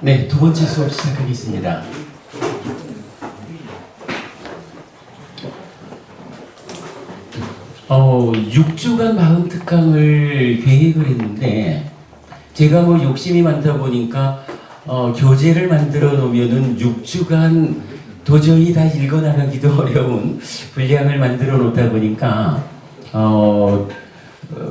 네, 두 번째 수업 시작하겠습니다. 6주간 마음 특강을 계획을 했는데 제가 뭐 욕심이 많다 보니까 교재를 만들어 놓으면은 6주간 도저히 다 읽어 나가기도 어려운 분량을 만들어 놓다 보니까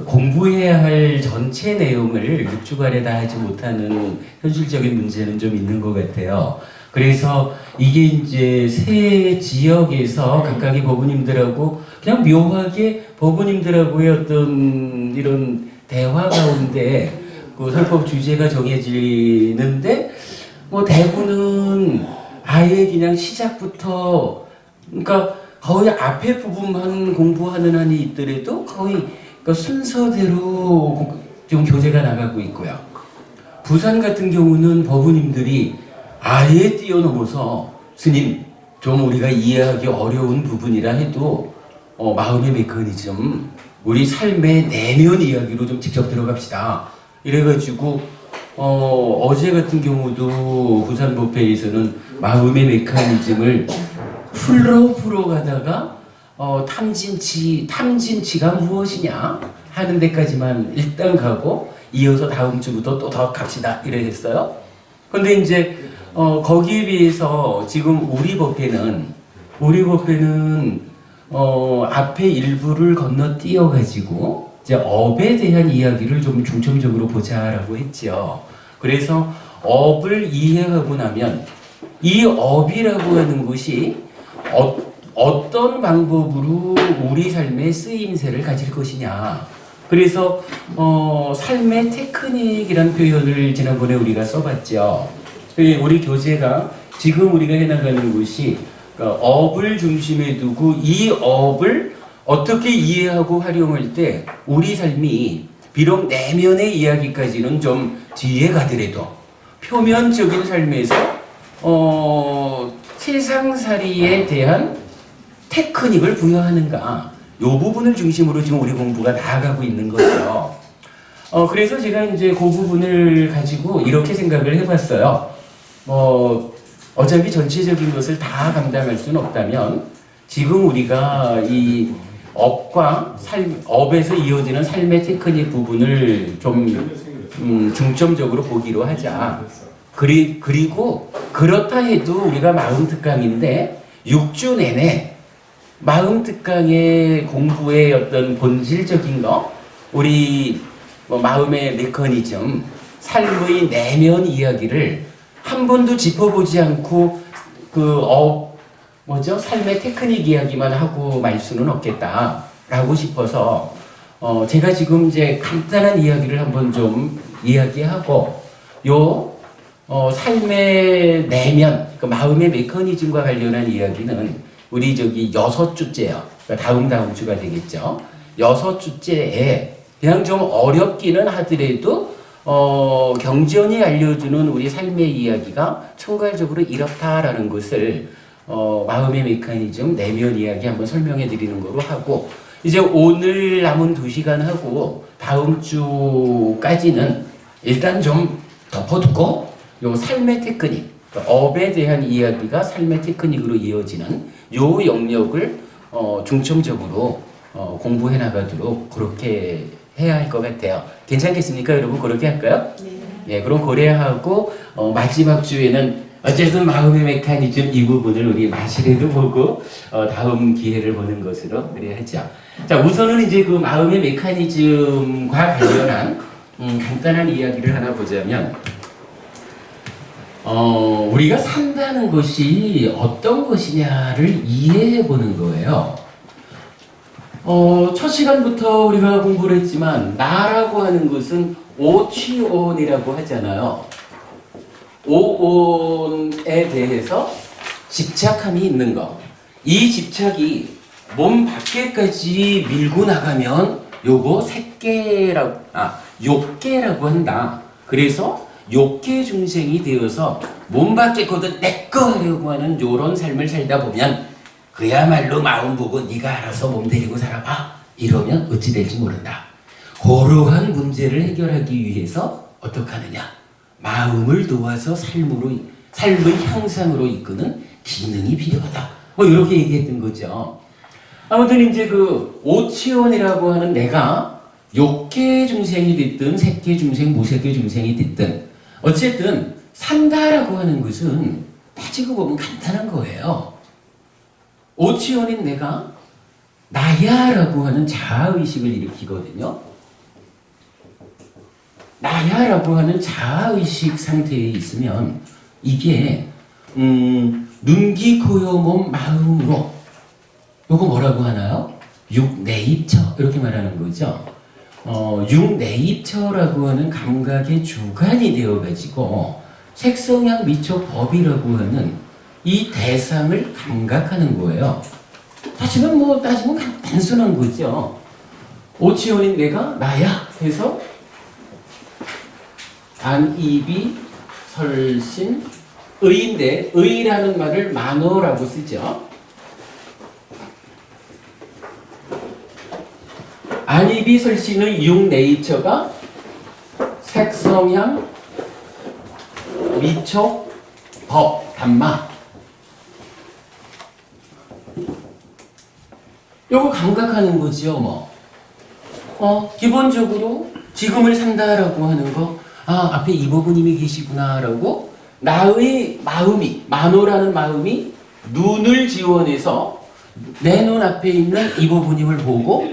공부해야 할 전체 내용을 6주간에 다 하지 못하는 현실적인 문제는 좀 있는 것 같아요. 그래서 이게 이제 세 지역에서 각각의 법우님들하고 그냥 묘하게 법우님들하고의 어떤 이런 대화 가운데 그 설법 주제가 정해지는데 뭐 대부분은 아예 그냥 시작부터 그러니까 거의 앞에 부분만 공부하는 한이 있더라도 거의 그 순서대로 좀 교재가 나가고 있고요. 부산 같은 경우는 법우님들이 아예 뛰어넘어서 스님 좀 우리가 이해하기 어려운 부분이라 해도 마음의 메커니즘 우리 삶의 내면 이야기로 좀 직접 들어갑시다. 이래가지고 어제 같은 경우도 부산 법회에서는 마음의 메커니즘을 풀어가다가 탐진치가 무엇이냐 하는 데까지만 일단 가고 이어서 다음 주부터 또 더 갑시다 이래 했어요. 근데 이제 거기에 비해서 지금 우리 법회는 앞에 일부를 건너뛰어 가지고 이제 업에 대한 이야기를 좀 중점적으로 보자라고 했죠. 그래서 업을 이해하고 나면 이 업이라고 하는 것이 어떤 방법으로 우리 삶의 쓰임새를 가질 것이냐. 그래서 삶의 테크닉이라는 표현을 지난번에 우리가 써봤죠. 우리 교재가 지금 우리가 해나가는 것이 업을 중심에 두고 이 업을 어떻게 이해하고 활용할 때 우리 삶이 비록 내면의 이야기까지는 좀 뒤에 가더라도 표면적인 삶에서 세상살이에 대한 테크닉을 부여하는가 이 부분을 중심으로 지금 우리 공부가 나아가고 있는 거죠. 그래서 제가 이제 그 부분을 가지고 이렇게 생각을 해봤어요. 어차피 전체적인 것을 다 감당할 수는 없다면 지금 우리가 이 업과 업에서 이어지는 삶의 테크닉 부분을 좀 중점적으로 보기로 하자. 그리고 그렇다 해도 우리가 마음 특강인데 6주 내내 마음 특강의 공부의 어떤 본질적인 거, 우리 마음의 메커니즘, 삶의 내면 이야기를 한 번도 짚어보지 않고 삶의 테크닉 이야기만 하고 말 수는 없겠다라고 싶어서 제가 지금 이제 간단한 이야기를 한번 좀 이야기하고 삶의 내면, 그 마음의 메커니즘과 관련한 이야기는 우리 6주째요. 그러니까 다음 주가 되겠죠. 6주째에 그냥 좀 어렵기는 하더라도 경전이 알려주는 우리 삶의 이야기가 총괄적으로 이렇다라는 것을 마음의 메커니즘, 내면 이야기 한번 설명해 드리는 거로 하고 이제 오늘 남은 2시간 하고 다음 주까지는 일단 좀 덮어두고 요 삶의 테크닉, 업에 대한 이야기가 삶의 테크닉으로 이어지는 요 영역을 중점적으로 공부해 나가도록 그렇게 해야 할 것 같아요. 괜찮겠습니까, 여러분? 그렇게 할까요? 네. 그럼 고려하고 마지막 주에는 어쨌든 마음의 메커니즘 이 부분을 우리 마시례도 보고 다음 기회를 보는 것으로 그래야 하죠. 자, 우선은 이제 그 마음의 메커니즘과 관련한 간단한 이야기를 하나 보자면 우리가 산다는 것이 어떤 것이냐를 이해해 보는 거예요. 첫 시간부터 우리가 공부를 했지만 나라고 하는 것은 오취온이라고 하잖아요. 오온에 대해서 집착함이 있는 거. 이 집착이 몸 밖에까지 밀고 나가면 요거 욕계라고 한다. 그래서 욕계 중생이 되어서 몸 밖에 거든 내꺼 하려고 하는 요런 삶을 살다 보면 그야말로 마음 보고 네가 알아서 몸 데리고 살아봐 이러면 어찌 될지 모른다. 그러한 문제를 해결하기 위해서 어떻게 하느냐, 마음을 도와서 삶의 향상으로 이끄는 기능이 필요하다. 뭐 이렇게 얘기했던 거죠. 아무튼 이제 그 오치원이라고 하는 내가 욕계 중생이 됐든 색계 중생, 무색계 중생이 됐든 어쨌든 산다라고 하는 것은 따지고 보면 간단한 거예요. 오치원인 내가 나야라고 하는 자아의식을 일으키거든요. 나야라고 하는 자아의식 상태에 있으면 이게 눈기 코요 몸 마음으로 요거 뭐라고 하나요? 육내입처 이렇게 말하는 거죠. 육내입처라고 하는 감각의 주관이 되어가지고 색성향 미촉 법이라고 하는 이 대상을 감각하는 거예요. 사실은 뭐 따지면 단순한 거죠. 오치원인 내가 나야 해서 안이비 설신 의인데 의라는 말을 만어라고 쓰죠. 안이비 설신의 육네이처가 색성향 미촉 법 단마 요거 감각하는 거지요. 기본적으로 지금을 산다라고 하는 거 앞에 이보부님이 계시구나라고 나의 마음이 만호라는 마음이 눈을 지원해서 내 눈 앞에 있는 이보부님을 보고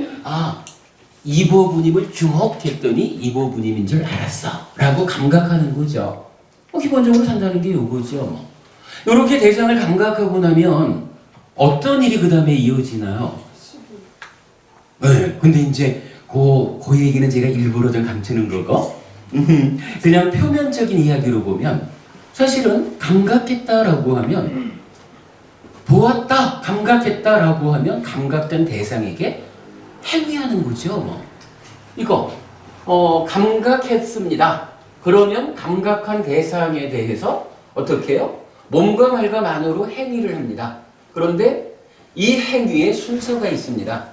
이보부님을 주목했더니 이보부님인 줄 알았어 라고 감각하는 거죠. 기본적으로 산다는 게 요거죠. 이렇게 대상을 감각하고 나면 어떤 일이 그 다음에 이어지나요? 네, 근데 이제 그 얘기는 제가 일부러 좀 감추는 거고 그냥 표면적인 이야기로 보면 사실은 감각했다라고 하면 보았다, 감각했다라고 하면 감각된 대상에게 행위하는 거죠. 이거 감각했습니다. 그러면 감각한 대상에 대해서 어떻게 해요? 몸과 말과 만으로 행위를 합니다. 그런데 이 행위에 순서가 있습니다.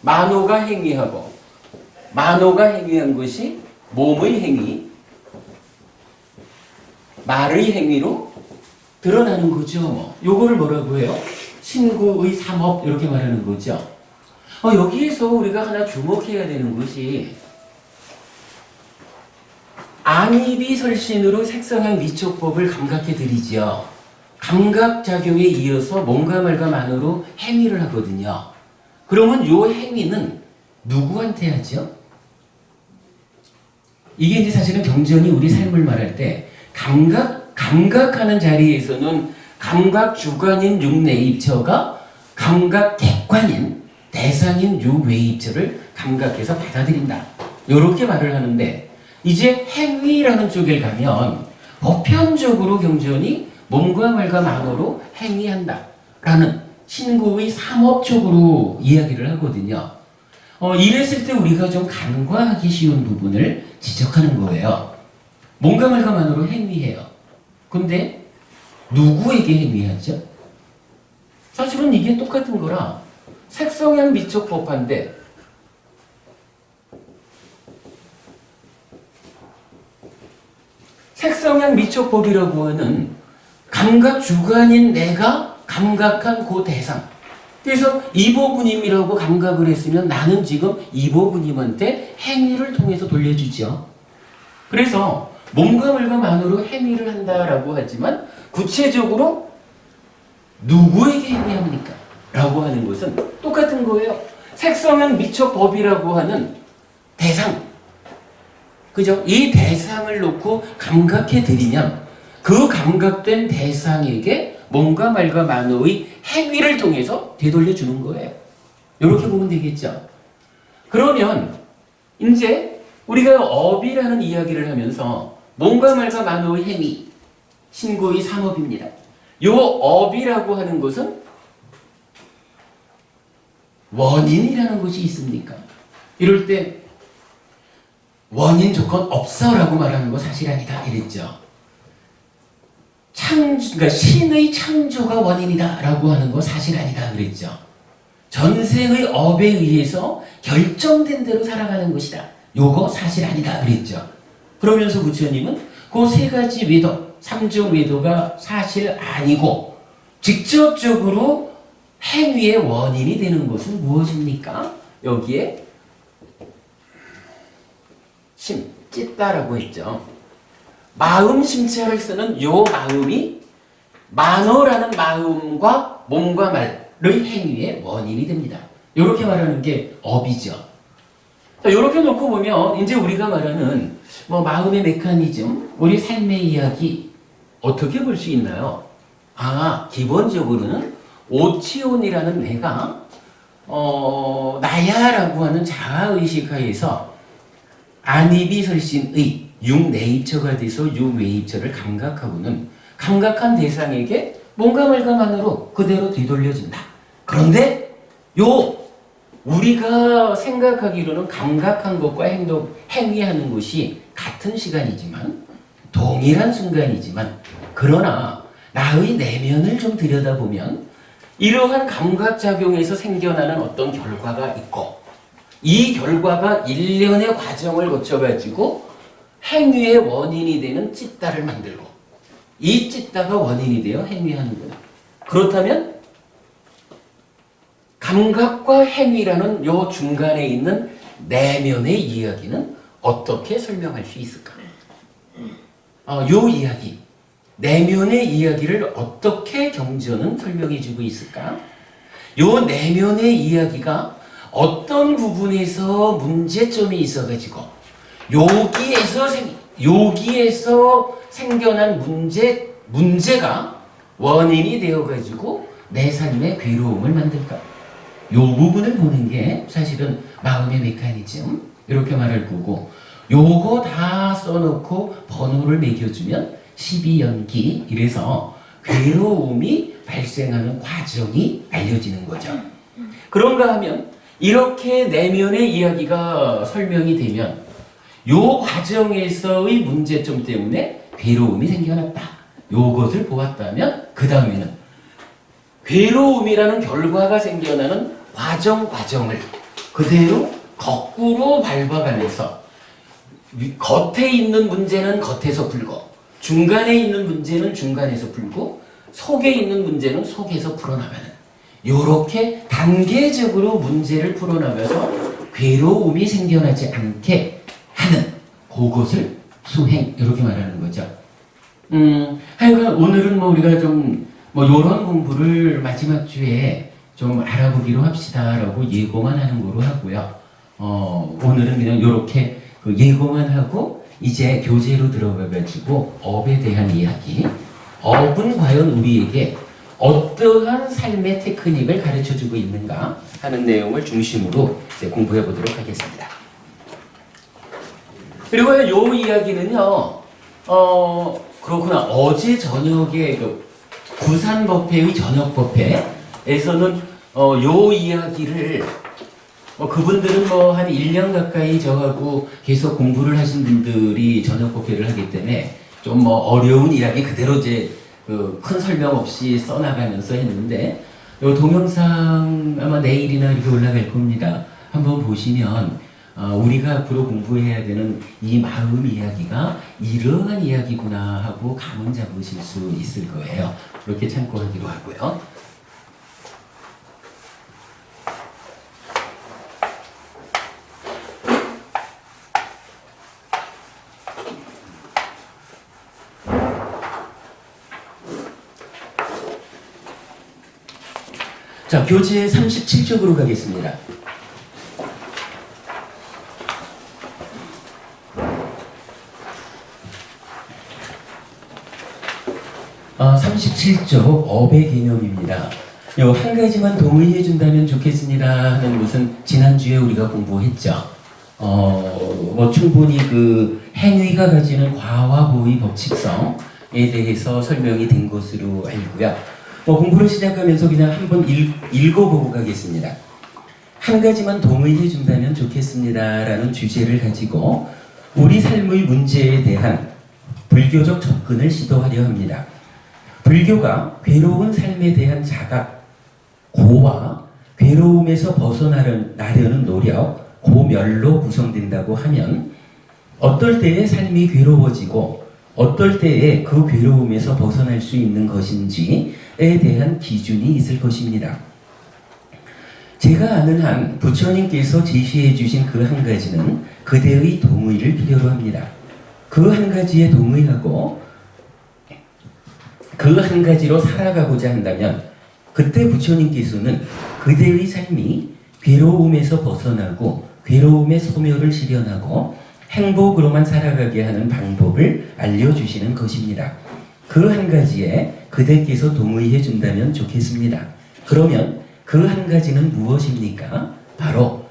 만호가 행위하고 만호가 행위한 것이 몸의 행위, 말의 행위로 드러나는 거죠. 요거를 뭐라고 해요? 신구의 삼업 이렇게 말하는 거죠. 여기에서 우리가 하나 주목해야 되는 것이 안이비 설신으로 색성향 미촉법을 감각해 드리지요. 감각작용에 이어서 몸과 말과 만으로 행위를 하거든요. 그러면 요 행위는 누구한테 하죠? 이게 이제 사실은 경전이 우리 삶을 말할 때 감각하는 자리에서는 감각 주관인 육내입처가 감각 객관인 대상인 육외입처를 감각해서 받아들인다. 이렇게 말을 하는데 이제 행위라는 쪽에 가면 보편적으로 경전이 몸과 말과 만으로 행위한다 라는 신구의 삼업 쪽으로 이야기를 하거든요. 이랬을 때 우리가 좀 간과하기 쉬운 부분을 지적하는 거예요. 몸과 말과 만으로 행위해요. 근데 누구에게 행위하죠? 사실은 이게 똑같은 거라 색성향 미촉 법한데 색성향 미촉 법이라고 하는 감각 주관인 내가 감각한 그 대상. 그래서 이보부님이라고 감각을 했으면 나는 지금 이보부님한테 행위를 통해서 돌려주죠. 그래서 몸과 말과 만으로 행위를 한다라고 하지만 구체적으로 누구에게 행위합니까? 라고 하는 것은 똑같은 거예요. 색성향 미촉 법이라고 하는 대상. 그죠? 이 대상을 놓고 감각해 드리면 그 감각된 대상에게 몸과 말과 만호의 행위를 통해서 되돌려 주는 거예요. 이렇게 보면 되겠죠. 그러면 이제 우리가 업이라는 이야기를 하면서 몸과 말과 만호의 행위, 신구의 삼업입니다. 이 업이라고 하는 것은 원인이라는 것이 있습니까? 이럴 때 원인 조건 없어라고 말하는 거 사실 아니다 이랬죠. 그러니까 신의 창조가 원인이다 라고 하는 거 사실 아니다 그랬죠. 전생의 업에 의해서 결정된 대로 살아가는 것이다. 요거 사실 아니다 그랬죠. 그러면서 부처님은 그 세 가지 외도, 삼중 외도가 사실 아니고 직접적으로 행위의 원인이 되는 것은 무엇입니까? 여기에 찢다라고 했죠. 마음 심차를 쓰는 요 마음이 만어라는 마음과 몸과 말의 행위의 원인이 됩니다. 이렇게 말하는 게 업이죠. 자, 이렇게 놓고 보면 이제 우리가 말하는 뭐 마음의 메커니즘, 우리 삶의 이야기 어떻게 볼 수 있나요? 기본적으로는 오치온이라는 내가 나야라고 하는 자아의식 하에서 안이비설신의 육내입처가 돼서 육외입처를 감각하고는 감각한 대상에게 뭔가 말감만으로 그대로 뒤돌려진다. 그런데 우리가 생각하기로는 감각한 것과 행위하는 것이 같은 시간이지만 동일한 순간이지만 그러나 나의 내면을 좀 들여다보면 이러한 감각작용에서 생겨나는 어떤 결과가 있고 이 결과가 일련의 과정을 거쳐가지고 행위의 원인이 되는 찢다를 만들고 이 찢다가 원인이 되어 행위하는 거예요. 그렇다면 감각과 행위라는 요 중간에 있는 내면의 이야기는 어떻게 설명할 수 있을까? 요 이야기, 내면의 이야기를 어떻게 경전은 설명해주고 있을까? 요 내면의 이야기가 어떤 부분에서 문제점이 있어가지고 여기에서 생겨난 문제가 원인이 되어가지고 내 삶의 괴로움을 만들까? 요 부분을 보는 게 사실은 마음의 메커니즘 이렇게 말할 거고 요거 다 써놓고 번호를 매겨주면 12연기 이래서 괴로움이 발생하는 과정이 알려지는 거죠. 그런가 하면 이렇게 내면의 이야기가 설명이 되면 요 과정에서의 문제점 때문에 괴로움이 생겨났다. 요것을 보았다면 그 다음에는 괴로움이라는 결과가 생겨나는 과정을 그대로 거꾸로 밟아가면서 겉에 있는 문제는 겉에서 풀고 중간에 있는 문제는 중간에서 풀고 속에 있는 문제는 속에서 풀어나가는 요렇게 단계적으로 문제를 풀어나가서 괴로움이 생겨나지 않게 하는 그것을 수행 이렇게 말하는 거죠. 하여간 오늘은 우리가 좀 요런 공부를 마지막 주에 좀 알아보기로 합시다라고 예고만 하는 거로 하고요. 오늘은 그냥 요렇게 예고만 하고 이제 교재로 들어가가지고 업에 대한 이야기, 업은 과연 우리에게 어떠한 삶의 테크닉을 가르쳐주고 있는가 하는 내용을 중심으로 이제 공부해 보도록 하겠습니다. 그리고 요 이야기는요, 그렇구나. 어제 저녁에 구산법회의 저녁법회에서는 요 이야기를 그분들은 한 1년 가까이 저하고 계속 공부를 하신 분들이 저녁법회를 하기 때문에 좀 어려운 이야기 그대로 이제 큰 설명 없이 써나가면서 했는데 요 동영상 아마 내일이나 이렇게 올라갈 겁니다. 한번 보시면 우리가 앞으로 공부해야 되는 이 마음 이야기가 이러한 이야기구나 하고 감은 잡으실 수 있을 거예요. 그렇게 참고하기로 하고요. 자, 교재 37쪽으로 가겠습니다. 아, 37쪽 업의 개념입니다. 요 한 가지만 동의해 준다면 좋겠습니다 하는 것은 지난주에 우리가 공부했죠. 충분히 그 행위가 가지는 과와 보의 법칙성에 대해서 설명이 된 것으로 알고요. 공부를 시작하면서 그냥 한번 읽어보고 가겠습니다. 한 가지만 동의해 준다면 좋겠습니다 라는 주제를 가지고 우리 삶의 문제에 대한 불교적 접근을 시도하려 합니다. 불교가 괴로운 삶에 대한 자각, 고와 괴로움에서 벗어나려는 노력, 고멸로 구성된다고 하면 어떨 때에 삶이 괴로워지고 어떨 때에 그 괴로움에서 벗어날 수 있는 것인지에 대한 기준이 있을 것입니다. 제가 아는 한 부처님께서 제시해 주신 그 한 가지는 그대의 동의를 필요로 합니다. 그 한 가지에 동의하고 그 한 가지로 살아가고자 한다면 그때 부처님께서는 그대의 삶이 괴로움에서 벗어나고 괴로움의 소멸을 실현하고 행복으로만 살아가게 하는 방법을 알려주시는 것입니다. 그 한 가지에 그대께서 동의해 준다면 좋겠습니다. 그러면 그 한 가지는 무엇입니까? 바로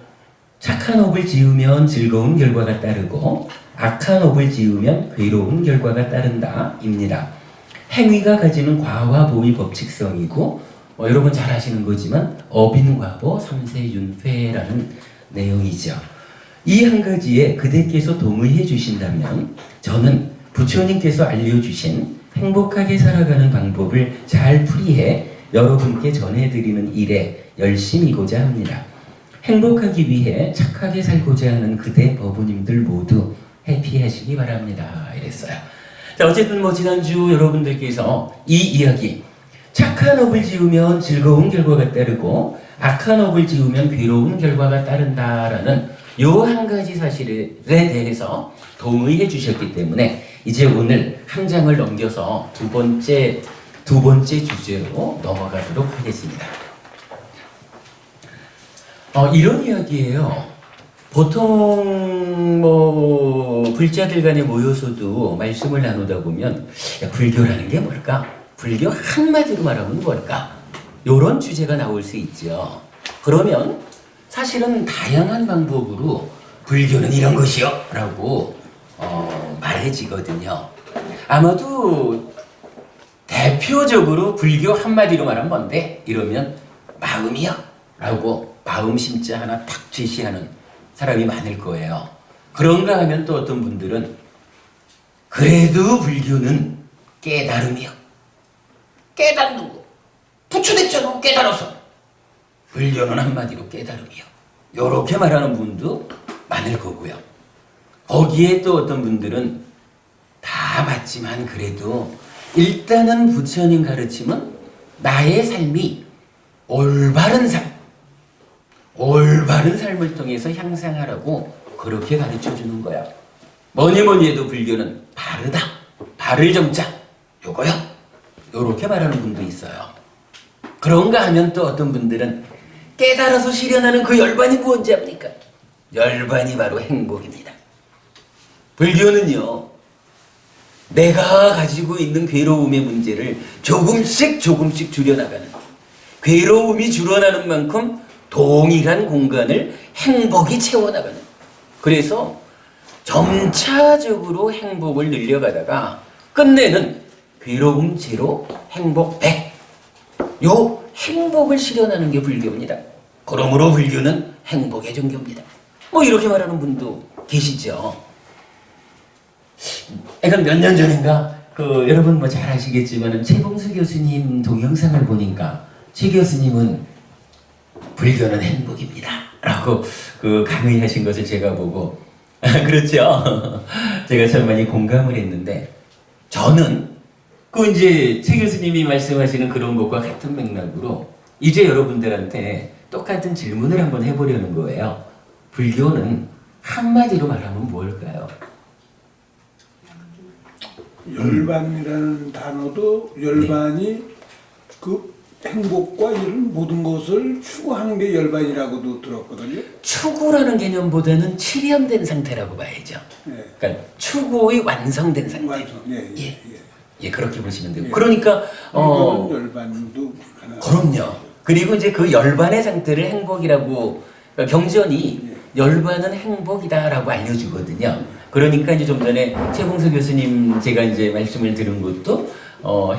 착한 업을 지으면 즐거운 결과가 따르고 악한 업을 지으면 괴로운 결과가 따른다 입니다. 행위가 가지는 과와 보의 법칙성이고 여러분 잘 아시는 거지만 어빈과보 삼세윤회라는 내용이죠. 이 한 가지에 그대께서 동의해 주신다면 저는 부처님께서 알려주신 행복하게 살아가는 방법을 잘 풀이해 여러분께 전해드리는 일에 열심이고자 합니다. 행복하기 위해 착하게 살고자 하는 그대 법부님들 모두 해피하시기 바랍니다. 이랬어요. 자, 어쨌든 지난주 여러분들께서 이 이야기, 착한 업을 지으면 즐거운 결과가 따르고 악한 업을 지으면 괴로운 결과가 따른다라는 요 한 가지 사실에 대해서 동의해 주셨기 때문에 이제 오늘 한 장을 넘겨서 두 번째 주제로 넘어가도록 하겠습니다. 이런 이야기예요. 보통 불자들 간에 모여서도 말씀을 나누다 보면 불교라는 게 뭘까? 불교 한마디로 말하면 뭘까? 이런 주제가 나올 수 있죠. 그러면 사실은 다양한 방법으로 불교는 이런 것이요 라고 말해지거든요. 아마도 대표적으로 불교 한마디로 말하면 뭔데? 이러면 마음이요 라고 마음 심자 하나 탁 제시하는 사람이 많을 거예요. 그런가 하면 또 어떤 분들은 그래도 불교는 깨달음이요. 깨닫는 거. 부처됐잖아. 깨달아서. 불교는 한마디로 깨달음이요. 요렇게 말하는 분도 많을 거고요. 거기에 또 어떤 분들은 다 맞지만 그래도 일단은 부처님 가르침은 나의 삶이 올바른 삶을 통해서 향상하라고 그렇게 가르쳐 주는 거야. 뭐니 해도 불교는 바르다. 바를 정자. 요거요. 요렇게 말하는 분도 있어요. 그런가 하면 또 어떤 분들은 깨달아서 실현하는 그 열반이 뭔지 압니까? 열반이 바로 행복입니다. 불교는요, 내가 가지고 있는 괴로움의 문제를 조금씩 줄여나가는, 괴로움이 줄어나는 만큼 동일한 공간을 행복이 채워나가는, 그래서 점차적으로 행복을 늘려가다가 끝내는 괴로움 제로, 행복 100. 요 행복을 실현하는 게 불교입니다. 그러므로 불교는 행복의 종교입니다. 이렇게 말하는 분도 계시죠. 약간 몇 년 전인가 여러분 잘 아시겠지만 최봉수 교수님 동영상을 보니까 최 교수님은 불교는 행복입니다 라고 강의하신 것을 제가 보고 그렇죠. 제가 참 많이 공감을 했는데 저는 이제 최 교수님이 말씀하시는 그런 것과 같은 맥락으로 이제 여러분들한테 똑같은 질문을 한번 해보려는 거예요. 불교는 한마디로 말하면 뭘까요? 열반이라는 단어도 열반이 그 행복과 이런 모든 것을 추구하는 게 열반이라고도 들었거든요. 추구라는 개념보다는 실현된 상태라고 봐야죠. 네. 그러니까 추구의 완성된 상태. 완성. 예, 그렇게 보시면 되고. 그러니까 열반도 하나. 그럼요. 그리고 이제 그 열반의 상태를 행복이라고, 그러니까 경전이 열반은 행복이다라고 알려주거든요. 그러니까 이제 좀 전에 최봉수 교수님 제가 이제 말씀을 들은 것도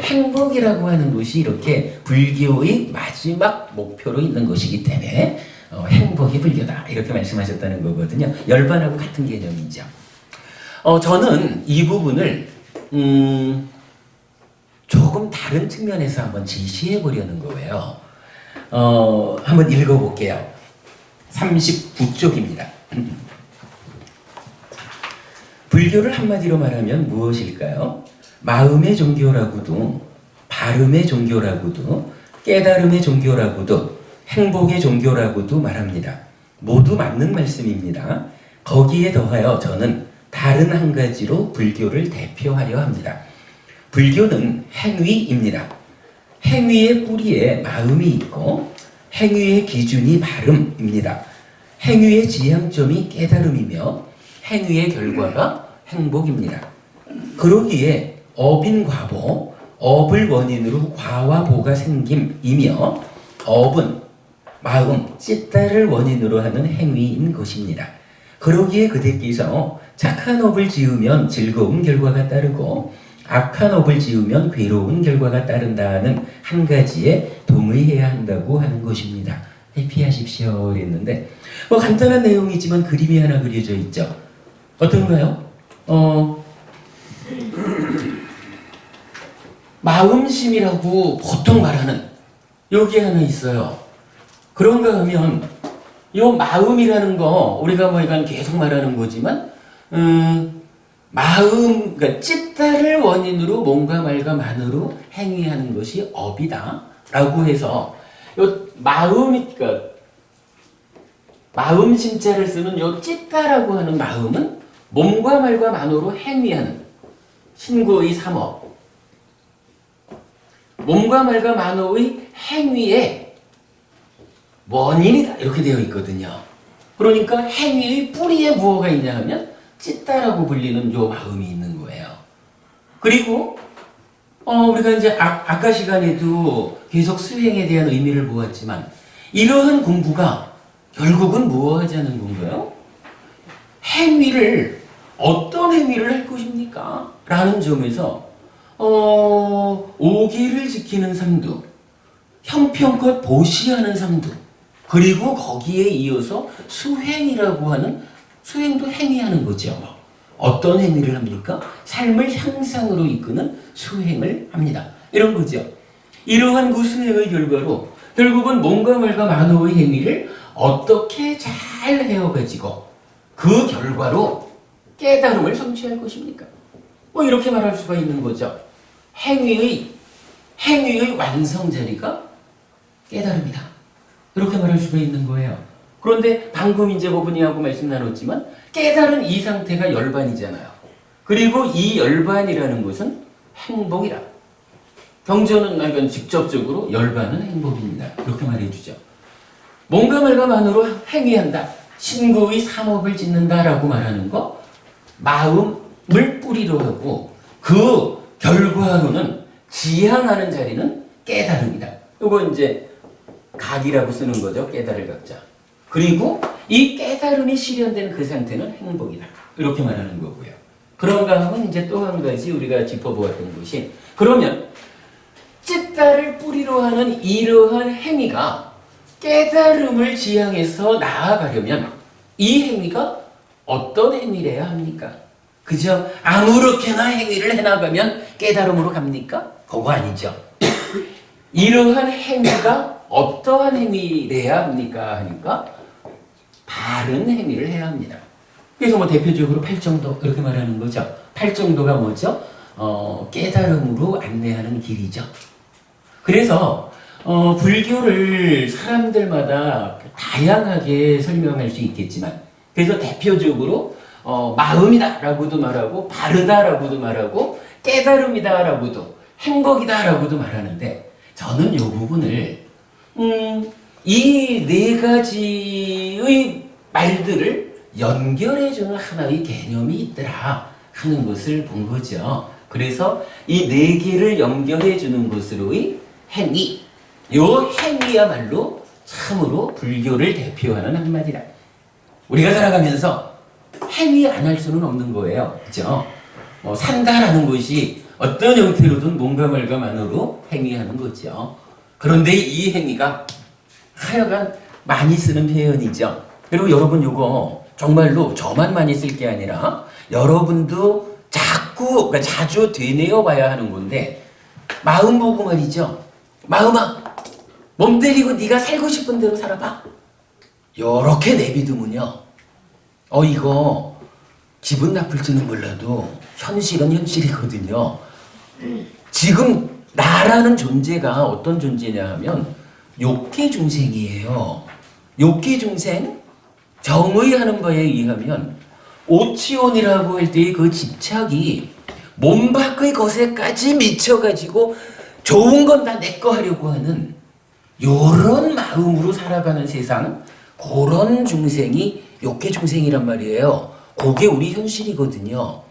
행복이라고 하는 것이 이렇게 불교의 마지막 목표로 있는 것이기 때문에 행복이 불교다 이렇게 말씀하셨다는 거거든요. 열반하고 같은 개념이죠. 저는 이 부분을 조금 다른 측면에서 한번 제시해 보려는 거예요. 한번 읽어볼게요. 39쪽입니다. 불교를 한마디로 말하면 무엇일까요? 마음의 종교라고도, 발음의 종교라고도, 깨달음의 종교라고도, 행복의 종교라고도 말합니다. 모두 맞는 말씀입니다. 거기에 더하여 저는 다른 한 가지로 불교를 대표하려 합니다. 불교는 행위입니다. 행위의 뿌리에 마음이 있고 행위의 기준이 발음입니다. 행위의 지향점이 깨달음이며 행위의 결과가 행복입니다. 그러기에 업인 과보, 업을 원인으로 과와 보가 생김이며 업은 마음, 찢다를 원인으로 하는 행위인 것입니다. 그러기에 그대께서 착한 업을 지으면 즐거운 결과가 따르고 악한 업을 지으면 괴로운 결과가 따른다는 한 가지에 동의해야 한다고 하는 것입니다. 회피하십시오 그랬는데 뭐 간단한 내용이지만 그림이 하나 그려져 있죠. 어떤가요? 마음심이라고 보통 말하는 여기 하나 있어요. 그런가 하면 이 마음이라는 거 우리가 뭐 이건 계속 말하는 거지만 마음, 그러니까 찢다를 원인으로 뭔가 말과 만으로 행위하는 것이 업이다 라고 해서 요 마음이, 그러니까 마음 심자를 쓰는 요 찢다라고 하는 마음은 몸과 말과 만으로 행위하는 신구의 삼업, 몸과 말과 만호의 행위의 원인이다 이렇게 되어 있거든요. 그러니까 행위의 뿌리에 무엇가 있냐 하면 찢다라고 불리는 요 마음이 있는 거예요. 그리고 우리가 이제 아까 시간에도 계속 수행에 대한 의미를 보았지만 이러한 공부가 결국은 무엇 하자는 건가요? 행위를 어떤 행위를 할 것입니까? 라는 점에서 오기를 지키는 삼두, 형편껏 보시하는 삼두, 그리고 거기에 이어서 수행이라고 하는 수행도 행위하는 거죠. 어떤 행위를 합니까? 삶을 향상으로 이끄는 수행을 합니다. 이런 거죠. 이러한 그 수행의 결과로 결국은 몸과 말과 만호의 행위를 어떻게 잘 해어가지고 그 결과로 깨달음을 성취할 것입니까? 뭐 이렇게 말할 수가 있는 거죠. 행위의 완성 자리가 깨달음이다. 이렇게 말할 수가 있는 거예요. 그런데 방금 이제 고분이하고 말씀 나눴지만 깨달은 이 상태가 열반이잖아요. 그리고 이 열반이라는 것은 행복이라. 경전은 직접적으로 열반은 행복입니다. 이렇게 말해주죠. 뭔가 말과 만으로 행위한다. 신구의 삼업을 짓는다라고 말하는 거 마음을 뿌리로 하고 그 결과로는 지향하는 자리는 깨달음이다. 이거 이제 각이라고 쓰는 거죠. 깨달을 각자. 그리고 이 깨달음이 실현된 그 상태는 행복이다. 이렇게 말하는 거고요. 그런가 하면 이제 또 한 가지 우리가 짚어보았던 것이 그러면 찢다를 뿌리로 하는 이러한 행위가 깨달음을 지향해서 나아가려면 이 행위가 어떤 행위래야 합니까? 그죠? 아무렇게나 행위를 해나가면 깨달음으로 갑니까? 그거 아니죠. 이러한 행위가 어떠한 행위래야 합니까? 하니까 바른 행위를 해야 합니다. 그래서 뭐 대표적으로 팔정도 이렇게 말하는 거죠. 팔정도가 뭐죠? 깨달음으로 안내하는 길이죠. 그래서 불교를 사람들마다 다양하게 설명할 수 있겠지만 그래서 대표적으로 마음이다라고도 말하고 바르다라고도 말하고 깨달음이다라고도 행복이다라고도 말하는데 저는 이 부분을 이 네 가지의 말들을 연결해주는 하나의 개념이 있더라 하는 것을 본 거죠. 그래서 이 네 개를 연결해주는 것으로의 행위, 요 행위야말로 참으로 불교를 대표하는 한마디다. 우리가 살아가면서 행위 안 할 수는 없는 거예요. 그죠? 산다라는 것이 어떤 형태로든 뭔가 말과 만으로 행위하는 거죠. 그런데 이 행위가 하여간 많이 쓰는 표현이죠. 그리고 여러분 요거 정말로 저만 많이 쓸 게 아니라 여러분도 자꾸 그러니까 자주 되뇌어 봐야 하는 건데 마음 보고 말이죠. 마음아 몸 때리고 네가 살고 싶은 대로 살아봐. 요렇게 내비두면요. 이거 기분 나쁠지는 몰라도 현실은 현실이거든요. 지금 나라는 존재가 어떤 존재냐 하면 욕계중생이에요. 욕계중생? 정의하는 바에 의하면 오치온이라고 할 때의 그 집착이 몸 밖의 것에까지 미쳐가지고 좋은 건 다 내 거 하려고 하는 요런 마음으로 살아가는 세상, 그런 중생이 욕계중생이란 말이에요. 그게 우리 현실이거든요.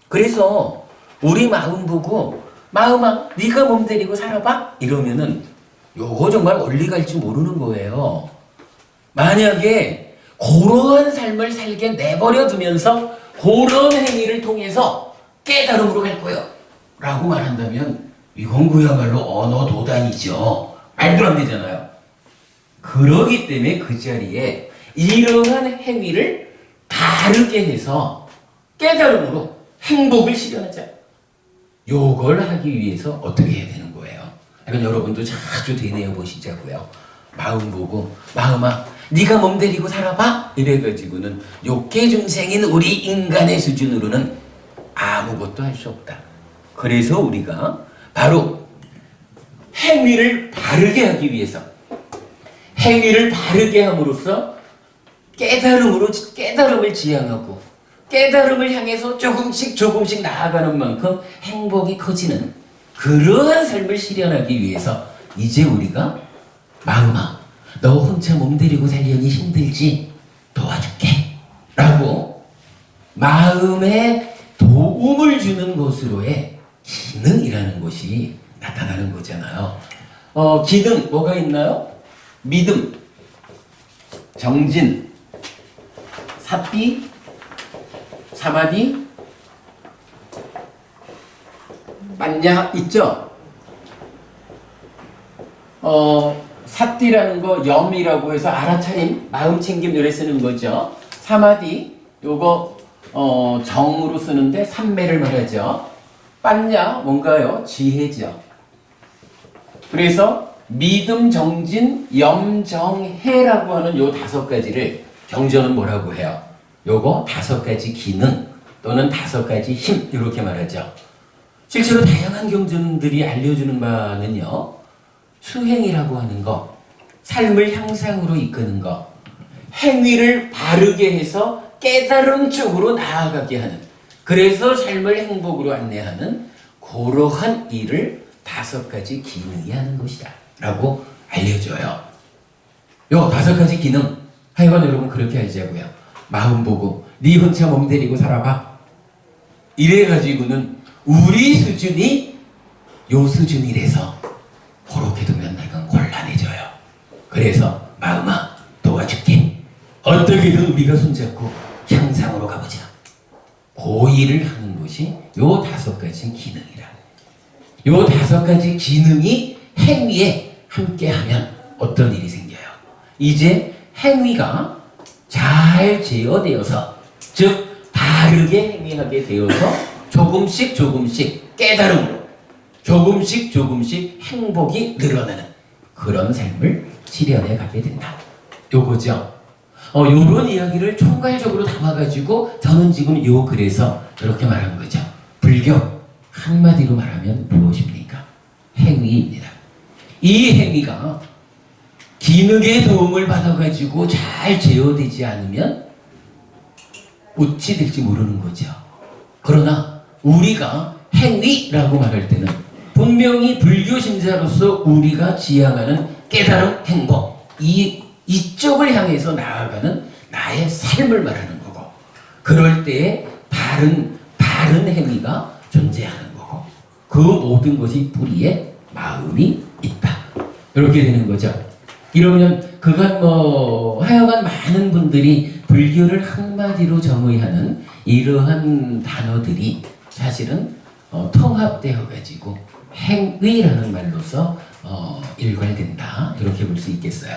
그래서 우리 마음 보고 마음아 네가 몸 데리고 살아봐? 이러면은 요거 정말 어디 갈지 모르는 거예요. 만약에 그러한 삶을 살게 내버려 두면서 그런 행위를 통해서 깨달음으로 갈 거예요 라고 말한다면 이건 그야말로 언어도단이죠. 말도 안 되잖아요. 그러기 때문에 그 자리에 이러한 행위를 다르게 해서 깨달음으로 행복을 실현하자. 요걸 하기 위해서 어떻게 해야 되는 거예요? 그러니까 여러분도 자주 되뇌어 보시자고요. 마음 보고 마음아 네가 몸 데리고 살아봐? 이래가지고는 욕계중생인 우리 인간의 수준으로는 아무것도 할 수 없다. 그래서 우리가 바로 행위를 바르게 하기 위해서 행위를 바르게 함으로써 깨달음을 지향하고 깨달음을 향해서 조금씩 나아가는 만큼 행복이 커지는 그러한 삶을 실현하기 위해서 이제 우리가 마음아 너 혼자 몸 데리고 살려니 힘들지? 도와줄게 라고 마음에 도움을 주는 것으로의 기능이라는 것이 나타나는 거잖아요. 기능 뭐가 있나요? 믿음, 정진, 사비, 사마디, 만냐 있죠? 사띠라는 거 염이라고 해서 알아차림, 마음 챙김 노래 쓰는 거죠. 사마디 요거 정으로 쓰는데 삼매를 말하죠. 빤냐 뭔가요? 지혜죠. 그래서 믿음, 정진, 염, 정, 해라고 하는 요 5가지를 경전은 뭐라고 해요? 요거 5가지 기능 또는 5가지 힘 이렇게 말하죠. 실제로 다양한 경전들이 알려주는 바는요. 수행이라고 하는 거, 삶을 향상으로 이끄는 거, 행위를 바르게 해서 깨달음 쪽으로 나아가게 하는, 그래서 삶을 행복으로 안내하는 그러한 일을 5가지 기능이 하는 것이다 라고 알려줘요. 요 5가지 기능 하여간 여러분 그렇게 하자고요. 마음 보고 네 혼자 몸 데리고 살아봐. 이래가지고는 우리 수준이 요 수준이래서 그렇게 두면 내가 곤란해져요. 그래서 마음아 도와줄게. 어떻게든 우리가 손잡고 향상으로 가보자. 그 일을 하는 것이 요 5가지 기능이라. 요 5가지 기능이 행위에 함께하면 어떤 일이 생겨요? 이제 행위가 잘 제어되어서 즉 바르게 행위하게 되어서 조금씩 깨달음으로 조금씩 행복이 늘어나는 그런 삶을 실현해 가게 된다. 요거죠. 요런 이야기를 총괄적으로 담아가지고 저는 지금 요 글에서 이렇게 말한 거죠. 불교 한마디로 말하면 무엇입니까? 행위입니다. 이 행위가 기능의 도움을 받아가지고 잘 제어되지 않으면 어찌 될지 모르는 거죠. 그러나 우리가 행위라고 말할 때는 분명히 불교 신자로서 우리가 지향하는 깨달음, 행복 이쪽을 향해서 나아가는 나의 삶을 말하는 거고, 그럴 때에 바른 행위가 존재하는 거고, 그 모든 것이 뿌리에 마음이 있다. 이렇게 되는 거죠. 이러면 그간 하여간 많은 분들이 불교를 한마디로 정의하는 이러한 단어들이 사실은 통합되어 가지고 행위라는 말로서 일괄된다. 이렇게 볼 수 있겠어요.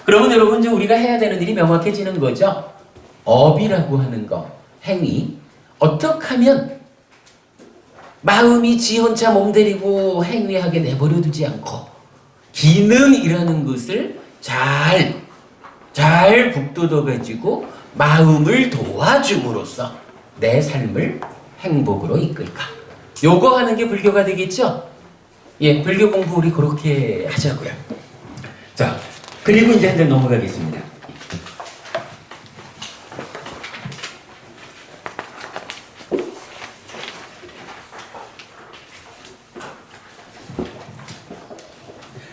그러면 여러분 이제 우리가 해야 되는 일이 명확해지는 거죠. 업이라고 하는 거, 행위. 어떻게 하면 마음이 지 혼자 몸 데리고 행위하게 내버려 두지 않고 기능이라는 것을 잘 북돋아 가지고 마음을 도와줌으로써 내 삶을 행복으로 이끌까? 요거 하는 게 불교가 되겠죠? 예, 불교 공부 우리 그렇게 하자고요. 자, 그리고 이제 한 장 넘어가겠습니다.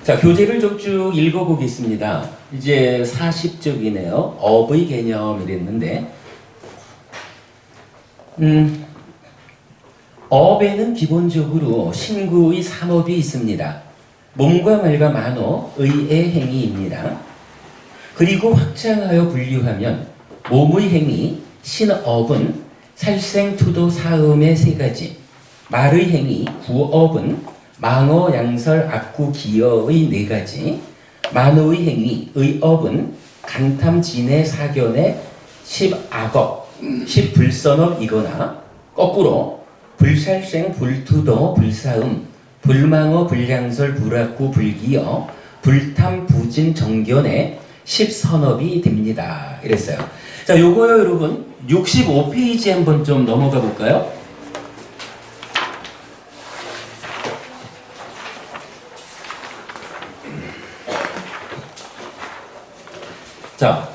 자, 교재를 좀 쭉 읽어보겠습니다. 이제 40쪽이네요. 업의 개념이랬는데, 업에는 기본적으로 신구의 3업이 있습니다. 몸과 말과 만호, 의의 행위입니다. 그리고 확장하여 분류하면 몸의 행위, 신업은 살생투도 사음의 3가지, 말의 행위, 구업은 망어, 양설, 악구, 기여의 4가지, 만호의 행위, 의업은 간탐, 진해, 사견의 10악업, 10불선업이거나 거꾸로 불살생, 불투도, 불사음, 불망어, 불양설, 불악구, 불기여, 불탐, 부진, 정견의 10선업이 됩니다. 이랬어요. 자, 요거요 여러분 65페이지 한번 좀 넘어가 볼까요? 자,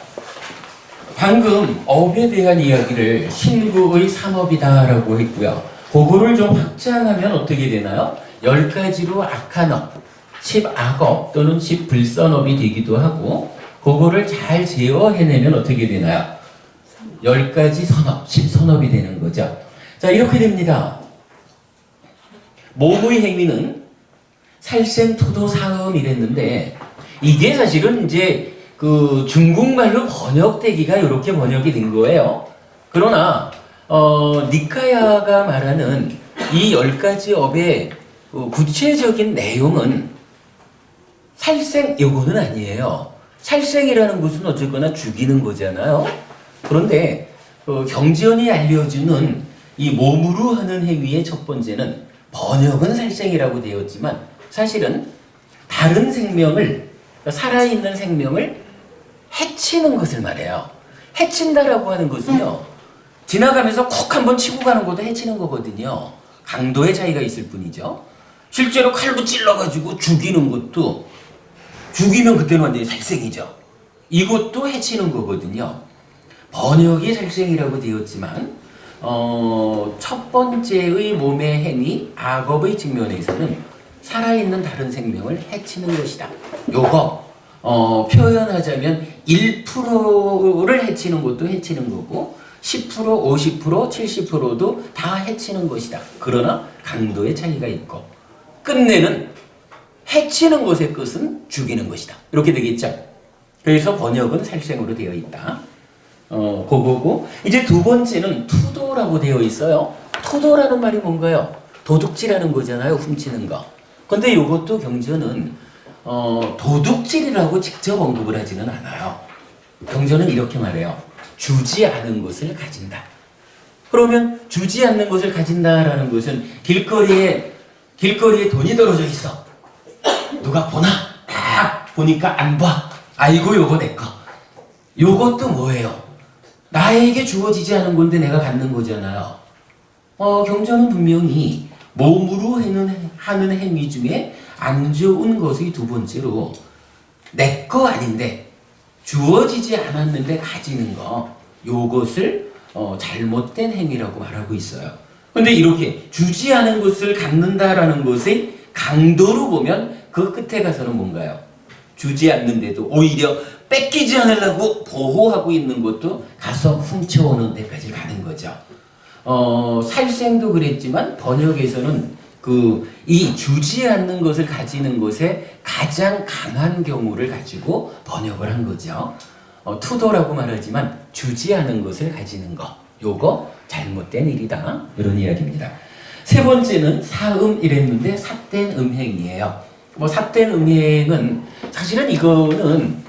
방금 업에 대한 이야기를 신구의 3업이다라고 했고요. 그거를 좀 확장하면 어떻게 되나요? 10가지로 악한 업, 10악업 또는 10불선업이 되기도 하고, 그거를 잘 제어해내면 어떻게 되나요? 10가지 선업, 10선업이 되는 거죠. 자, 이렇게 됩니다. 몸의 행위는 살생투도 사음 이랬는데, 이게 사실은 이제 그 중국말로 번역되기가 이렇게 번역이 된 거예요. 그러나 니카야가 말하는 이 10가지 업의 구체적인 내용은 살생 요거는 아니에요. 살생이라는 것은 어쨌거나 죽이는 거잖아요. 그런데 경전이 알려주는 이 몸으로 하는 행위의 첫 번째는 번역은 살생이라고 되었지만 사실은 다른 생명을, 살아있는 생명을 해치는 것을 말해요. 해친다라고 하는 것은요, 지나가면서 콕 한번 치고 가는 것도 해치는 거거든요. 강도의 차이가 있을 뿐이죠. 실제로 칼로 찔러가지고 죽이는 것도, 죽이면 그때는 완전히 살생이죠. 이것도 해치는 거거든요. 번역이 살생이라고 되었지만 첫 번째의 몸의 행위, 악업의 측면에서는 살아있는 다른 생명을 해치는 것이다. 요거 표현하자면 1%를 해치는 것도 해치는 거고 10%, 50%, 70%도 다 해치는 것이다. 그러나 강도의 차이가 있고 끝내는 해치는 것의 끝은 죽이는 것이다. 이렇게 되겠죠. 그래서 번역은 살생으로 되어 있다. 그거고 이제 두 번째는 투도라고 되어 있어요. 투도라는 말이 뭔가요? 도둑질하는 거잖아요. 훔치는 거. 근데 이것도 경전은 도둑질이라고 직접 언급을 하지는 않아요. 경전은 이렇게 말해요. 주지 않은 것을 가진다. 그러면 주지 않는 것을 가진다라는 것은 길거리에 돈이 떨어져 있어. 누가 보나? 보니까 안 봐. 아이고 요거 내 거. 요것도 뭐예요? 나에게 주어지지 않은 건데 내가 갖는 거잖아요. 경전은 분명히 몸으로 하는 행위 중에 안 좋은 것이 두 번째로 내 거 아닌데 주어지지 않았는데 가지는 거, 요것을 잘못된 행위라고 말하고 있어요. 근데 이렇게 주지 않은 것을 갖는다라는 것의 강도로 보면 그 끝에 가서는 뭔가요? 주지 않는데도 오히려 뺏기지 않으려고 보호하고 있는 것도 가서 훔쳐오는 데까지 가는 거죠. 살생도 그랬지만 번역에서는 이 주지 않는 것을 가지는 것에 가장 강한 경우를 가지고 번역을 한 거죠. 투도라고 말하지만 주지 않은 것을 가지는 거, 요거 잘못된 일이다. 이런 이야기입니다. 세 번째는 사음 이랬는데 삿된 음행이에요. 삿된 음행은 사실은 이거는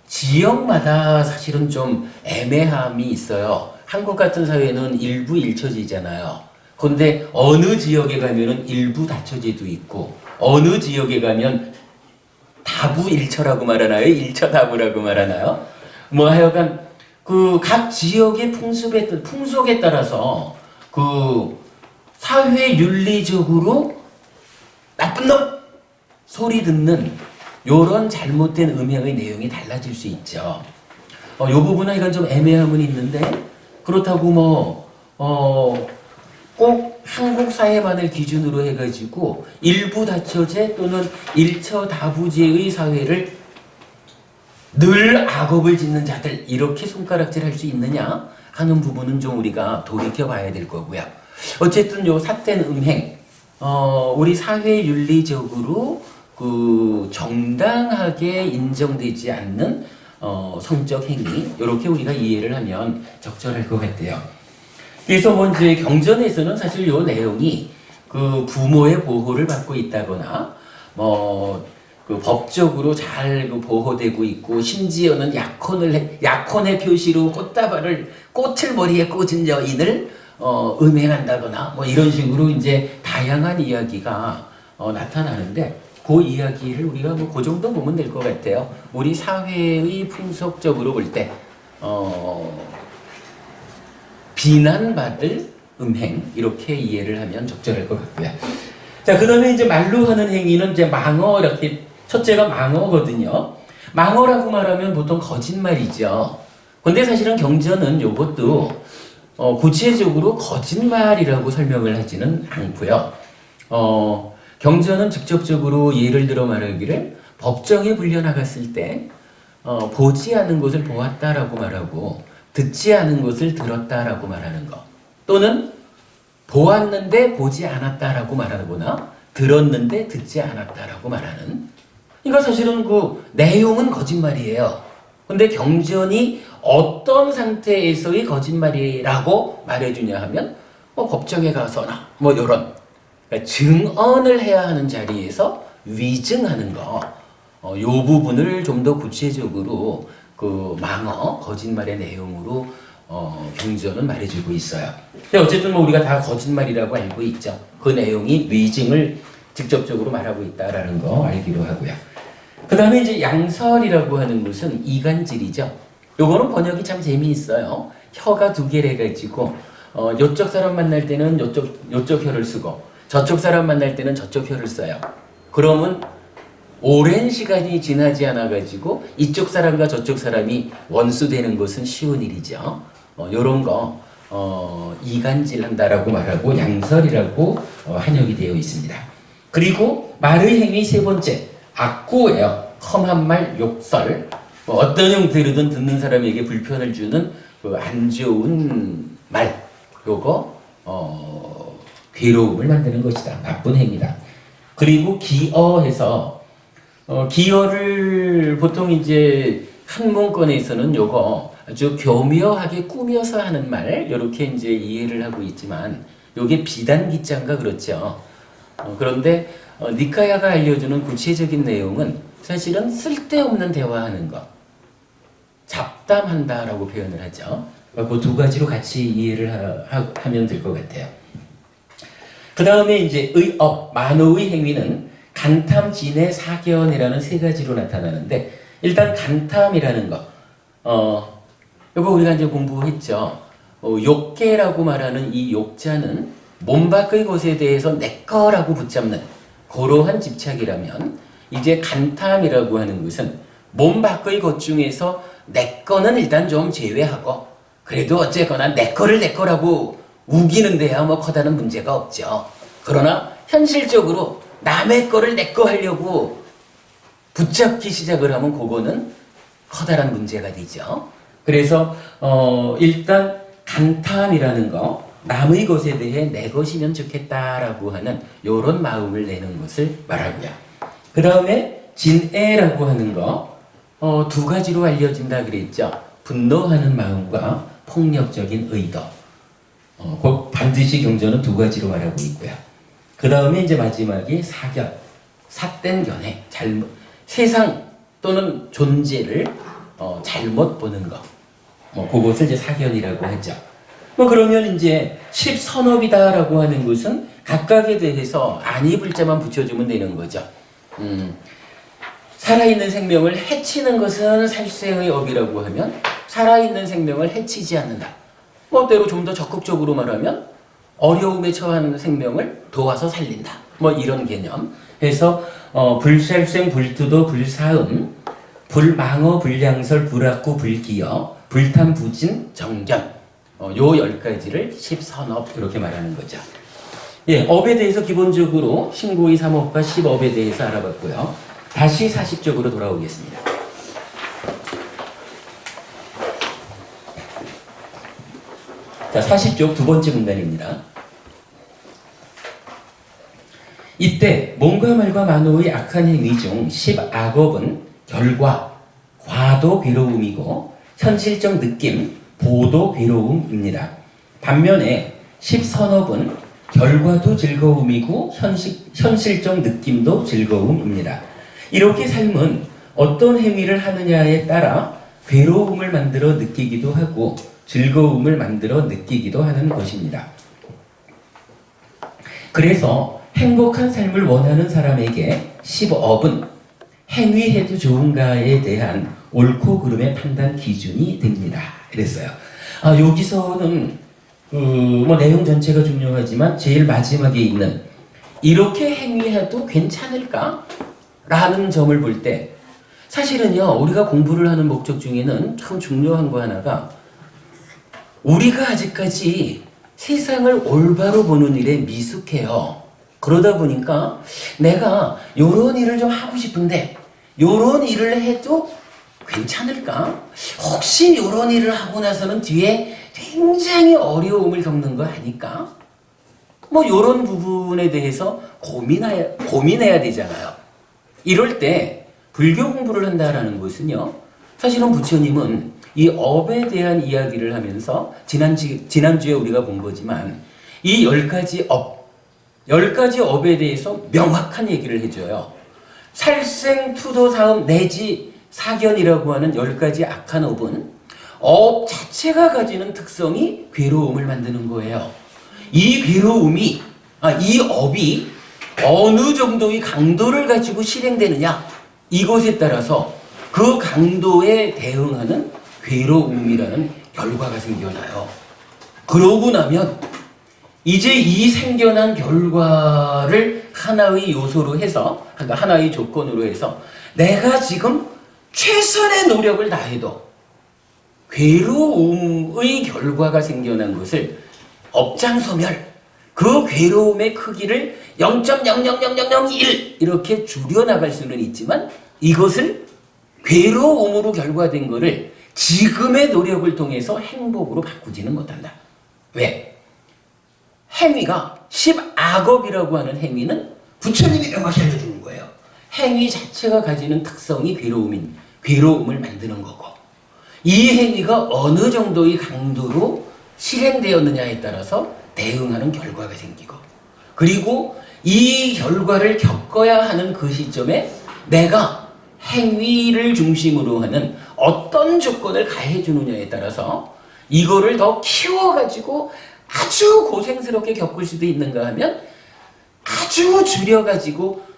지역마다 사실은 좀 애매함이 있어요. 한국 같은 사회는 일부 일처제잖아요. 근데 어느 지역에 가면은 일부 다처제도 있고 어느 지역에 가면 다부 일처라고 말하나요? 일처다부라고 말하나요? 하여간 그 각 지역의 풍속에 따라서 그 사회 윤리적으로 나쁜 놈 소리 듣는 요런 잘못된 음행의 내용이 달라질 수 있죠. 요 부분은 이건 좀 애매함은 있는데 그렇다고 꼭 한국 사회만을 기준으로 해가지고 일부 다처제 또는 일처다부제의 사회를 늘 악업을 짓는 자들 이렇게 손가락질할 수 있느냐 하는 부분은 좀 우리가 돌이켜봐야 될 거고요. 어쨌든 요 삿된 음행 우리 사회 윤리적으로 그 정당하게 인정되지 않는 성적 행위 이렇게 우리가 이해를 하면 적절할 것 같아요. 그래서 이제 경전에서는 사실 요 내용이 그 부모의 보호를 받고 있다거나 그 법적으로 잘 보호되고 있고 심지어는 약혼의 표시로 꽃을 머리에 꽂은 여인을 음행한다거나 이런 식으로 이제 다양한 이야기가 나타나는데 그 이야기를 우리가 그 정도 보면 될 것 같아요. 우리 사회의 풍속적으로 볼 때 비난받을 음행 이렇게 이해를 하면 적절할 것 같고요. 자, 그다음에 이제 말로 하는 행위는 이제 망어 이렇게 첫째가 망어거든요. 망어라고 말하면 보통 거짓말이죠. 근데 사실은 경전은 이것도 구체적으로 거짓말이라고 설명을 하지는 않고요. 경전은 직접적으로 예를 들어 말하기를 법정에 불려나갔을 때 보지 않은 것을 보았다라고 말하고 듣지 않은 것을 들었다라고 말하는 것 또는 보았는데 보지 않았다라고 말하거나 들었는데 듣지 않았다라고 말하는 그러니까 사실은 그 내용은 거짓말이에요. 근데 경전이 어떤 상태에서의 거짓말이라고 말해주냐 하면 법정에 가서나 이런 그러니까 증언을 해야 하는 자리에서 위증하는 거, 요 부분을 좀 더 구체적으로 그 망어, 거짓말의 내용으로 경전은 말해주고 있어요. 근데 어쨌든 우리가 다 거짓말이라고 알고 있죠. 그 내용이 위증을 직접적으로 말하고 있다라는 거 알기로 하고요. 그 다음에 이제 양설이라고 하는 것은 이간질이죠. 요거는 번역이 참 재미있어요. 혀가 두 개를 해가지고 요쪽 사람 만날 때는 요쪽 혀를 쓰고 저쪽 사람 만날 때는 저쪽 혀를 써요. 그러면 오랜 시간이 지나지 않아가지고 이쪽 사람과 저쪽 사람이 원수되는 것은 쉬운 일이죠. 요런 거 이간질한다라고 말하고 양설이라고 한역이 되어 있습니다. 그리고 말의 행위 세 번째 악구예요. 험한 말, 욕설. 어떤 형태로든 듣는 사람에게 불편을 주는 그 안 좋은 말. 요거 괴로움을 만드는 것이다. 나쁜 행위다. 그리고 기어해서 기어를 보통 이제 한 문건에서는 요거 아주 교묘하게 꾸며서 하는 말 이렇게 이제 이해를 하고 있지만 요게 비단기자인가 그렇죠. 그런데 니카야가 알려주는 구체적인 내용은 사실은 쓸데없는 대화하는 거 잡담한다라고 표현을 하죠. 그 두 가지로 같이 이해를 하면 될 것 같아요. 그 다음에 이제 의업, 만호의 행위는 간탐, 진해, 사견이라는 세 가지로 나타나는데 일단 간탐이라는 거 이거 우리가 이제 공부했죠. 욕계라고 말하는 이 욕자는 몸 밖의 것에 대해서 내 거라고 붙잡는 그러한 집착이라면 이제 간탐이라고 하는 것은 몸 밖의 것 중에서 내 거는 일단 좀 제외하고 그래도 어쨌거나 내 거를 내 거라고 우기는 데야 커다란 문제가 없죠. 그러나 현실적으로 남의 거를 내 거 하려고 붙잡기 시작을 하면 그거는 커다란 문제가 되죠. 그래서 일단 간탐이라는 거 남의 것에 대해 내 것이면 좋겠다라고 하는 이런 마음을 내는 것을 말하고요. 그 다음에 진애라고 하는 거 두 가지로 알려진다 그랬죠. 분노하는 마음과 폭력적인 의도. 곧 반드시 경전은 두 가지로 말하고 있고요. 그 다음에 이제 마지막이 사견, 삿된 견해, 세상 또는 존재를 잘못 보는 거. 그것을 이제 사견이라고 하죠. 그러면 이제 십선업이다라고 하는 것은 각각에 대해서 아니 불자만 붙여주면 되는 거죠. 살아있는 생명을 해치는 것은 살생의 업이라고 하면 살아있는 생명을 해치지 않는다. 뭐 때로 좀 더 적극적으로 말하면 어려움에 처한 생명을 도와서 살린다. 뭐 이런 개념. 그래서 불살생, 불투도, 불사음, 불망어, 불량설, 불악구, 불기여, 불탐, 부진, 정견. 요 10가지를 10선업 이렇게 말하는 거죠. 예, 업에 대해서 기본적으로 신고의 3업과 10업에 대해서 알아봤고요. 다시 40쪽으로 돌아오겠습니다. 자, 40쪽 두 번째 문단입니다. 이때 몸과 말과 만호의 악한 행위 중 10악업은 결과, 과도 괴로움이고 현실적 느낌, 보도 괴로움입니다. 반면에 10선업은 결과도 즐거움이고 현실적 느낌도 즐거움입니다. 이렇게 삶은 어떤 행위를 하느냐에 따라 괴로움을 만들어 느끼기도 하고 즐거움을 만들어 느끼기도 하는 것입니다. 그래서 행복한 삶을 원하는 사람에게 10업은 행위해도 좋은가에 대한 옳고 그름의 판단 기준이 됩니다. 그랬어요. 여기서는 내용 전체가 중요하지만 제일 마지막에 있는 이렇게 행위해도 괜찮을까? 라는 점을 볼 때 사실은요, 우리가 공부를 하는 목적 중에는 참 중요한 거 하나가 우리가 아직까지 세상을 올바로 보는 일에 미숙해요. 그러다 보니까 내가 요런 일을 좀 하고 싶은데 요런 일을 해도 괜찮을까? 혹시 요런 일을 하고 나서는 뒤에 굉장히 어려움을 겪는 거 아닐까? 뭐 요런 부분에 대해서 고민해야 되잖아요. 이럴 때 불교 공부를 한다라는 것은요, 사실은 부처님은 이 업에 대한 이야기를 하면서 지난주에 우리가 본 거지만 이 10가지 업에 대해서 명확한 얘기를 해줘요. 살생, 투도, 사음, 내지 사견이라고 하는 10가지 악한 업은 업 자체가 가지는 특성이 괴로움을 만드는 거예요. 이 괴로움이, 이 업이 어느 정도의 강도를 가지고 실행되느냐, 이것에 따라서 그 강도에 대응하는 괴로움이라는 결과가 생겨나요. 그러고 나면 이제 이 생겨난 결과를 하나의 요소로 해서, 하나의 조건으로 해서 내가 지금 최선의 노력을 다해도 괴로움의 결과가 생겨난 것을 업장소멸, 그 괴로움의 크기를 0.00001 이렇게 줄여나갈 수는 있지만 이것을 괴로움으로 결과된 것을 지금의 노력을 통해서 행복으로 바꾸지는 못한다. 왜? 행위가 10악업이라고 하는 행위는 부처님이 명확히 알려주는 거예요. 행위 자체가 가지는 특성이 괴로움을 만드는 거고, 이 행위가 어느 정도의 강도로 실행되었느냐에 따라서 대응하는 결과가 생기고, 그리고 이 결과를 겪어야 하는 그 시점에 내가 행위를 중심으로 하는 어떤 조건을 가해주느냐에 따라서 이거를 더 키워가지고 아주 고생스럽게 겪을 수도 있는가 하면 아주 줄여가지고,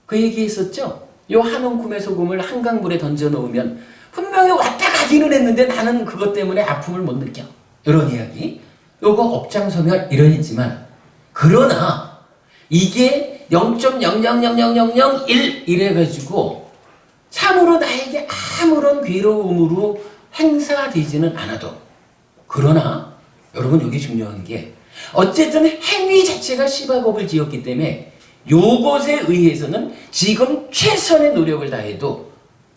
그 얘기 했었죠? 요 한 움큼의 소금을 한강물에 던져 놓으면 분명히 왔다 가기는 했는데 나는 그것 때문에 아픔을 못 느껴. 이런 이야기. 요거 업장소멸 이러했지만, 그러나 이게 0.0000001 이래가지고 참으로 나에게 아무런 괴로움으로 행사되지는 않아도, 그러나 여러분 여기 중요한 게 어쨌든 행위 자체가 10악업을 지었기 때문에 요것에 의해서는 지금 최선의 노력을 다해도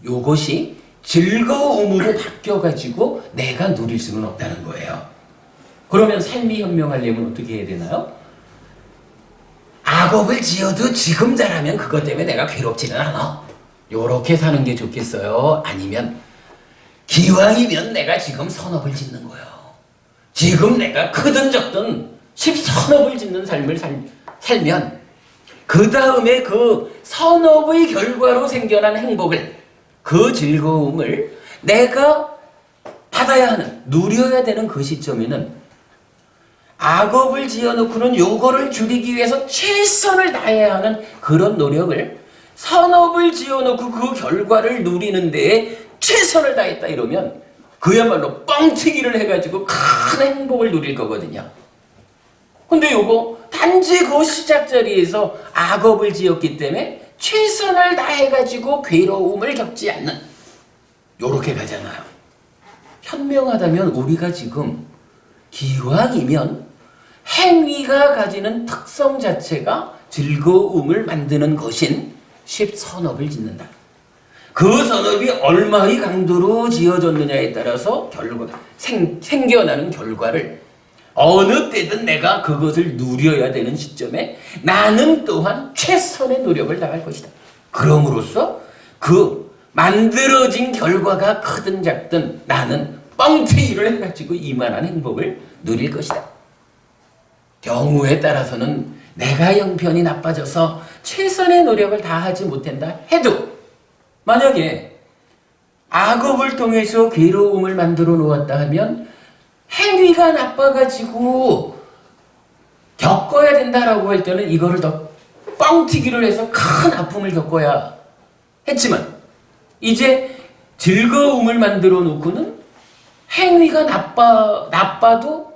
요것이 즐거움으로 바뀌어가지고 내가 누릴 수는 없다는 거예요. 그러면 삶이 현명하려면 어떻게 해야 되나요? 악업을 지어도 지금 잘하면 그것 때문에 내가 괴롭지는 않아. 요렇게 사는 게 좋겠어요? 아니면 기왕이면 내가 지금 선업을 짓는 거예요. 지금 내가 크든 적든 10선업을 짓는 삶을 살면 그 다음에 그 선업의 결과로 생겨난 행복을, 그 즐거움을 내가 받아야 하는, 누려야 되는 그 시점에는 악업을 지어놓고는 요거를 줄이기 위해서 최선을 다해야 하는 그런 노력을, 선업을 지어놓고 그 결과를 누리는 데에 최선을 다했다 이러면 그야말로 뻥튀기를 해가지고 큰 행복을 누릴 거거든요. 근데 요거 단지 그 시작 자리에서 악업을 지었기 때문에 최선을 다해가지고 괴로움을 겪지 않는 요렇게 가잖아요. 현명하다면 우리가 지금 기왕이면 행위가 가지는 특성 자체가 즐거움을 만드는 것인 십선업을 짓는다. 그 선업이 얼마의 강도로 지어졌느냐에 따라서 생겨나는 결과를 어느 때든 내가 그것을 누려야 되는 시점에 나는 또한 최선의 노력을 다할 것이다. 그럼으로써 그 만들어진 결과가 크든 작든 나는 뻥튀기를 해가지고 이만한 행복을 누릴 것이다. 경우에 따라서는 내가 형편이 나빠져서 최선의 노력을 다하지 못한다 해도 만약에 악업을 통해서 괴로움을 만들어 놓았다 하면 행위가 나빠가지고 겪어야 된다라고 할 때는 이거를 더 뻥튀기를 해서 큰 아픔을 겪어야 했지만 이제 즐거움을 만들어 놓고는 행위가 나빠도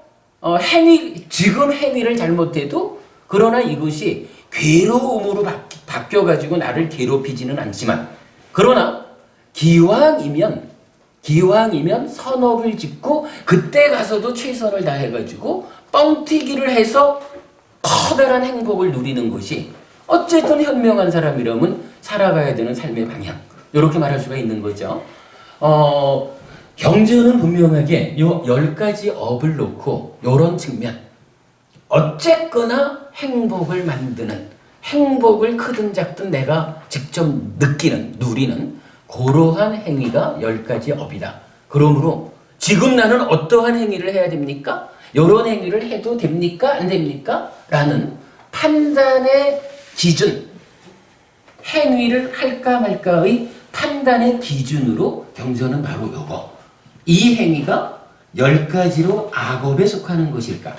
지금 행위를 잘못해도 그러나 이것이 괴로움으로 바뀌어가지고 나를 괴롭히지는 않지만 그러나 기왕이면 선업을 짓고 그때 가서도 최선을 다해가지고 뻥튀기를 해서 커다란 행복을 누리는 것이 어쨌든 현명한 사람이라면 살아가야 되는 삶의 방향 이렇게 말할 수가 있는 거죠. 경전은 분명하게 요 10가지 업을 놓고 요런 측면 어쨌거나 행복을 만드는 행복을 크든 작든 내가 직접 누리는 그러한 행위가 10가지 업이다. 그러므로 지금 나는 어떠한 행위를 해야 됩니까? 이런 행위를 해도 됩니까? 안 됩니까? 라는 판단의 기준, 행위를 할까 말까의 판단의 기준으로 경전은 바로 요거. 이 행위가 10가지로 악업에 속하는 것일까?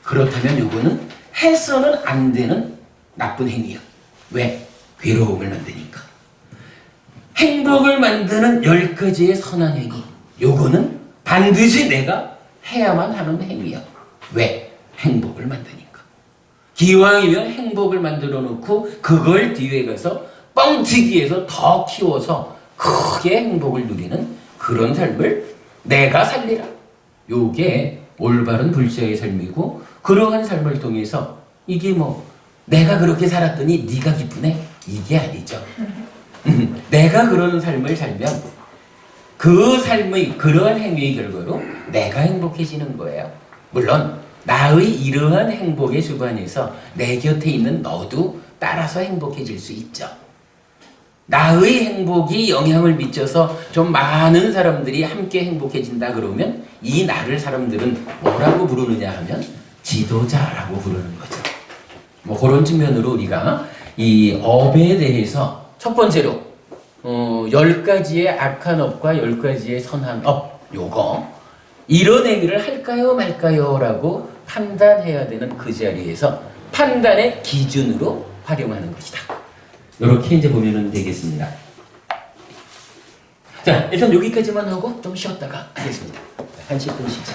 그렇다면 요거는 해서는 안 되는 나쁜 행위야. 왜? 괴로움을 만드니까. 행복을 만드는 10가지의 선한 행위. 요거는 반드시 내가 해야만 하는 행위야. 왜? 행복을 만드니까. 기왕이면 행복을 만들어 놓고 그걸 뒤에 가서 뻥튀기해서 더 키워서 크게 행복을 누리는 그런 삶을 내가 살리라. 요게 올바른 불자의 삶이고 그러한 삶을 통해서 이게 뭐 내가 그렇게 살았더니 네가 기쁘네? 이게 아니죠. 내가 그런 삶을 살면 그 삶의 그러한 행위의 결과로 내가 행복해지는 거예요. 물론 나의 이러한 행복의 주관에서 내 곁에 있는 너도 따라서 행복해질 수 있죠. 나의 행복이 영향을 미쳐서 좀 많은 사람들이 함께 행복해진다 그러면 이 나를 사람들은 뭐라고 부르느냐 하면 지도자라고 부르는 거죠. 뭐 그런 측면으로 우리가 이 업에 대해서 첫 번째로 10가지의 악한 업과 10가지의 선한 업 요거 이런 행위를 할까요 말까요 라고 판단해야 되는 그 자리에서 판단의 기준으로 활용하는 것이다. 이렇게 이제 보면 되겠습니다. 자, 일단 여기까지만 하고 좀 쉬었다가 하겠습니다. 한 10분 쉬자.